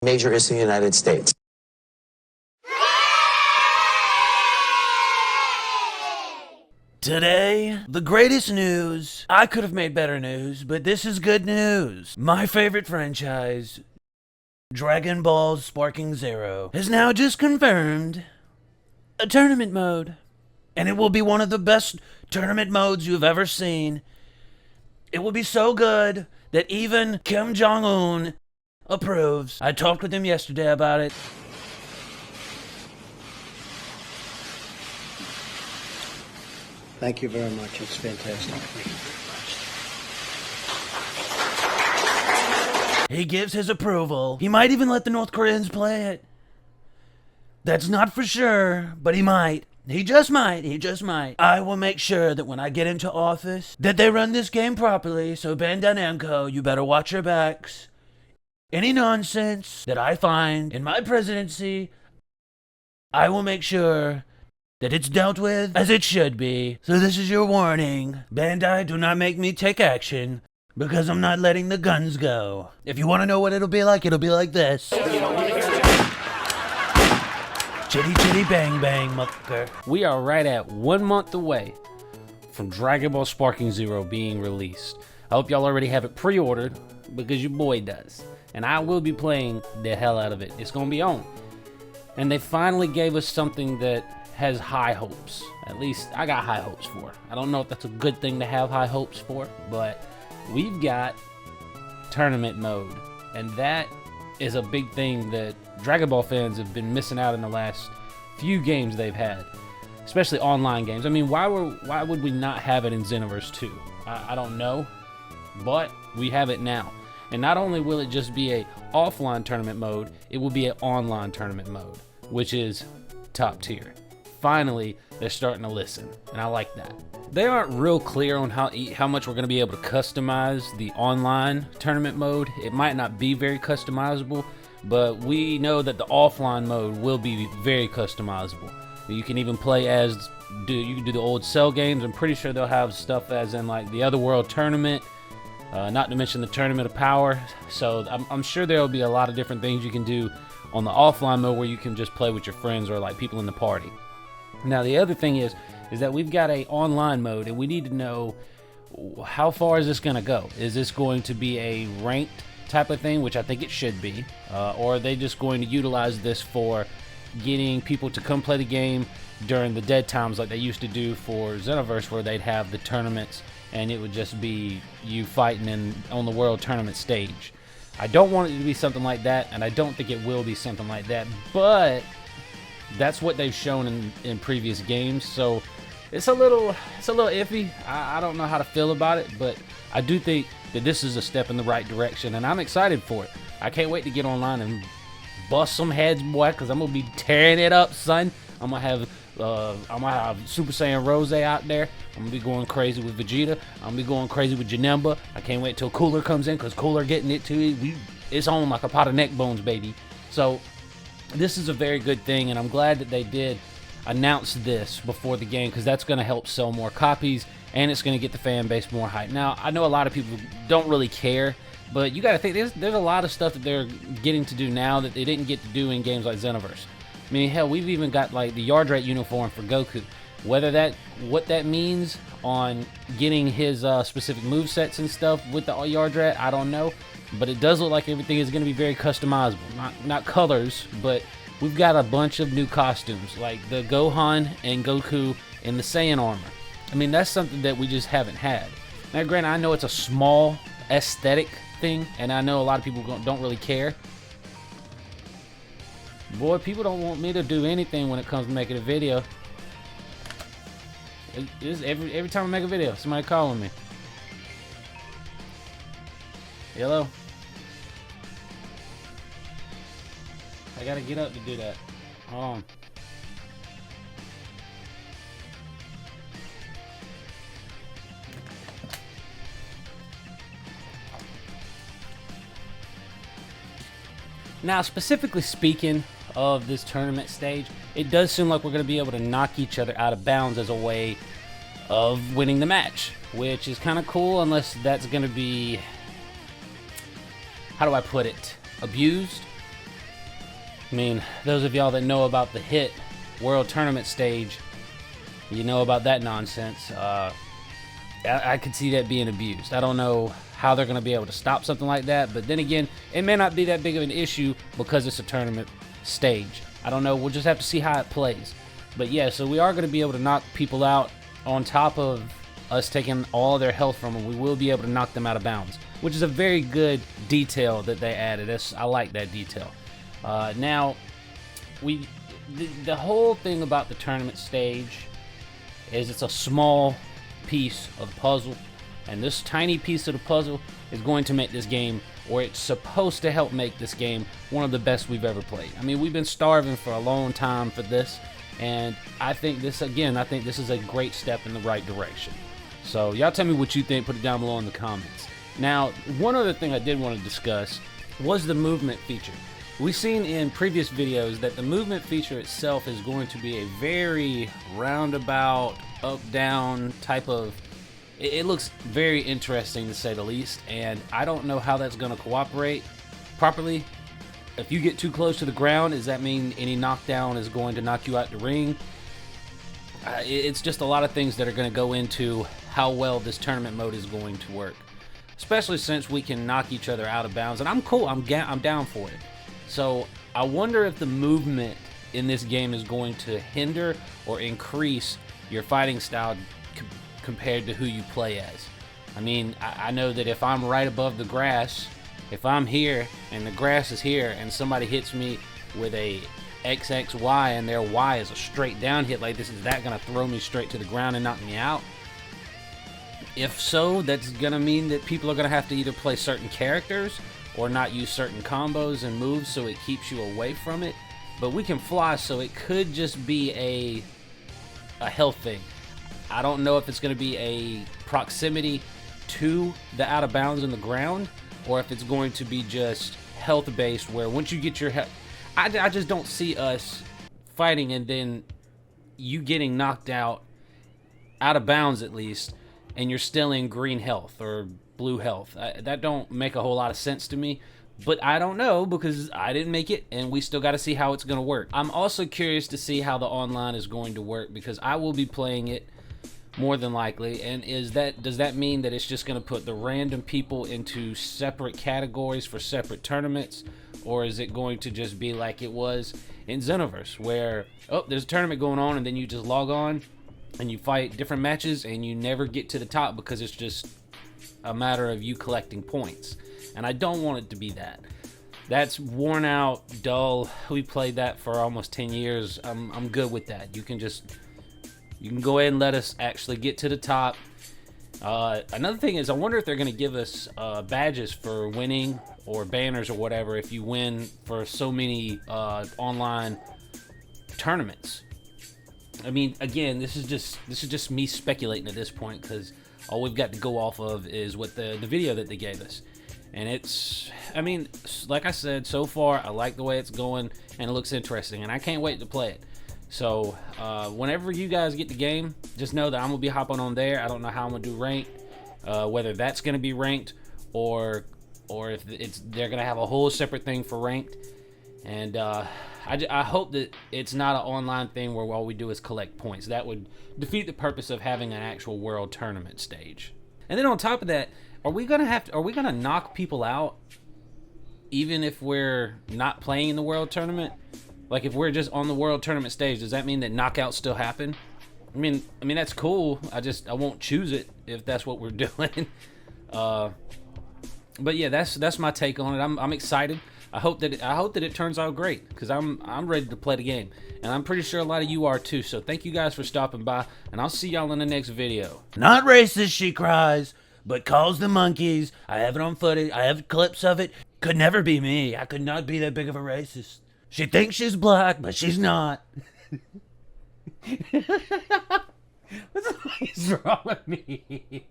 major issue in the United States. Today, the greatest news. I could have made better news, but this is good news. My favorite franchise, Dragon Ball Sparking Zero, has now just confirmed a tournament mode. And it will be one of the best tournament modes you've ever seen. It will be so good that even Kim Jong-un approves. I talked with him yesterday about it. Thank you very much. It's fantastic. He gives his approval. He might even let the North Koreans play it. That's not for sure, but he might. He just might. I will make sure that when I get into office, that they run this game properly, so Bandai Namco, you better watch your backs. Any nonsense that I find in my presidency, I will make sure that it's dealt with as it should be. So this is your warning. Bandai, do not make me take action, because I'm not letting the guns go. If you want to know what it'll be like this. Chitty chitty bang bang, mucker. We are right at 1 month away from Dragon Ball Sparking Zero being released. I hope y'all already have it pre-ordered, because your boy does. And I will be playing the hell out of it. It's gonna be on. And they finally gave us something that has high hopes. At least I got high hopes for. I don't know if that's a good thing to have high hopes for, but we've got tournament mode. And that is a big thing that Dragon Ball fans have been missing out in the last few games they've had, especially online games. I mean, why would we not have it in Xenoverse 2? I don't know, but we have it now. And not only will it just be a offline tournament mode, it will be an online tournament mode, which is top tier. Finally, they're starting to listen, and I like that. They aren't real clear on how much we're going to be able to customize the online tournament mode. It might not be very customizable, but we know that the offline mode will be very customizable. You can even play as, you can do the old Cell games. I'm pretty sure they'll have stuff as in like the Otherworld tournament, not to mention the Tournament of Power. So I'm sure there will be a lot of different things you can do on the offline mode where you can just play with your friends or like people in the party. Now the other thing is that we've got a online mode, and we need to know how far is this going to go. Is this going to be a ranked type of thing, which I think it should be, or are they just going to utilize this for getting people to come play the game during the dead times like they used to do for Xenoverse, where they'd have the tournaments and it would just be you fighting on the world tournament stage. I don't want it to be something like that, and I don't think it will be something like that, but that's what they've shown in previous games, so it's a little iffy. I don't know how to feel about it, but I do think that this is a step in the right direction, and I'm excited for it. I can't wait to get online and bust some heads, boy, because I'm gonna be tearing it up, son. I'm gonna have Super Saiyan Rose out there. I'm gonna be going crazy with Vegeta. I'm gonna be going crazy with Janemba. I can't wait till Cooler comes in, because Cooler getting it too. It's on like a pot of neck bones, baby. So this is a very good thing, and I'm glad that they did announce this before the game, because that's going to help sell more copies, and it's going to get the fan base more hype. Now, I know a lot of people don't really care, but you got to think there's a lot of stuff that they're getting to do now that they didn't get to do in games like Xenoverse. I mean, hell, we've even got like the Yardrat uniform for Goku. What that means on getting his specific movesets and stuff with the Yardrat, I don't know. But it does look like everything is going to be very customizable. Not colors, but we've got a bunch of new costumes, like the Gohan and Goku in the Saiyan armor. I mean, that's something that we just haven't had. Now, granted, I know it's a small aesthetic thing, and I know a lot of people don't really care. Boy, people don't want me to do anything when it comes to making a video. Every time I make a video, somebody calling me. Hello? I gotta get up to do that. Hold on. Now, specifically speaking of this tournament stage, it does seem like we're going to be able to knock each other out of bounds as a way of winning the match, which is kind of cool, unless that's going to be, how do I put it, abused. I mean, those of y'all that know about the hit World Tournament stage, you know about that nonsense. I could see that being abused. I don't know how they're going to be able to stop something like that, but then again, it may not be that big of an issue because it's a tournament stage. I don't know. We'll just have to see how it plays. But yeah, so we are going to be able to knock people out on top of us taking all their health from them. We will be able to knock them out of bounds, which is a very good detail that they added. I like that detail. Now, the whole thing about the tournament stage is it's a small piece of the puzzle, and this tiny piece of the puzzle is going to make this game, or it's supposed to help make this game, one of the best we've ever played. I mean, we've been starving for a long time for this, and I think this is a great step in the right direction. So y'all tell me what you think, put it down below in the comments. Now, one other thing I did want to discuss was the movement feature. We've seen in previous videos that the movement feature itself is going to be a very roundabout, up-down type of... It looks very interesting, to say the least, and I don't know how that's going to cooperate properly. If you get too close to the ground, does that mean any knockdown is going to knock you out the ring? It's just a lot of things that are going to go into how well this tournament mode is going to work, especially since we can knock each other out of bounds, and I'm cool. I'm down for it. So I wonder if the movement in this game is going to hinder or increase your fighting style compared to who you play as. I mean, I know that if I'm right above the grass, if I'm here and the grass is here and somebody hits me with a XXY and their Y is a straight down hit like this, is that going to throw me straight to the ground and knock me out? If so, that's going to mean that people are going to have to either play certain characters or not use certain combos and moves so it keeps you away from it. But we can fly, so it could just be a health thing. I don't know if it's going to be a proximity to the out of bounds in the ground, or if it's going to be just health based, where once you get your health, I just don't see us fighting and then you getting knocked out of bounds at least, and you're still in green health or blue health. That don't make a whole lot of sense to me, but I don't know because I didn't make it, and we still got to see how it's going to work. I'm also curious to see how the online is going to work because I will be playing it more than likely. And does that mean that it's just going to put the random people into separate categories for separate tournaments, or is it going to just be like it was in Xenoverse, where there's a tournament going on and then you just log on and you fight different matches and you never get to the top because it's just a matter of you collecting points? And I don't want it to be that. That's worn out, dull. We played that for almost 10 years. I'm good with that. You can go ahead and let us actually get to the top. Another thing is, I wonder if they're going to give us badges for winning, or banners or whatever, if you win for so many online tournaments. I mean, again, this is just me speculating at this point, because all we've got to go off of is what the video that they gave us. And it's, I mean, like I said, so far I like the way it's going and it looks interesting, and I can't wait to play it. So whenever you guys get the game, just know that I'm gonna be hopping on there. I don't know how I'm gonna do ranked, whether that's gonna be ranked or if they're gonna have a whole separate thing for ranked. And I hope that it's not an online thing where all we do is collect points. That would defeat the purpose of having an actual world tournament stage. And then on top of that, are we gonna knock people out even if we're not playing in the world tournament? Like, if we're just on the world tournament stage, does that mean that knockouts still happen? I mean that's cool. I won't choose it if that's what we're doing. But yeah, that's my take on it. I'm excited. I hope that it turns out great, because I'm ready to play the game, and I'm pretty sure a lot of you are too. So thank you guys for stopping by, and I'll see y'all in the next video. Not racist, she cries, but calls the monkeys. I have it on footage. I have clips of it. Could never be me. I could not be that big of a racist. She thinks she's black, but she's not. What the fuck is wrong with me?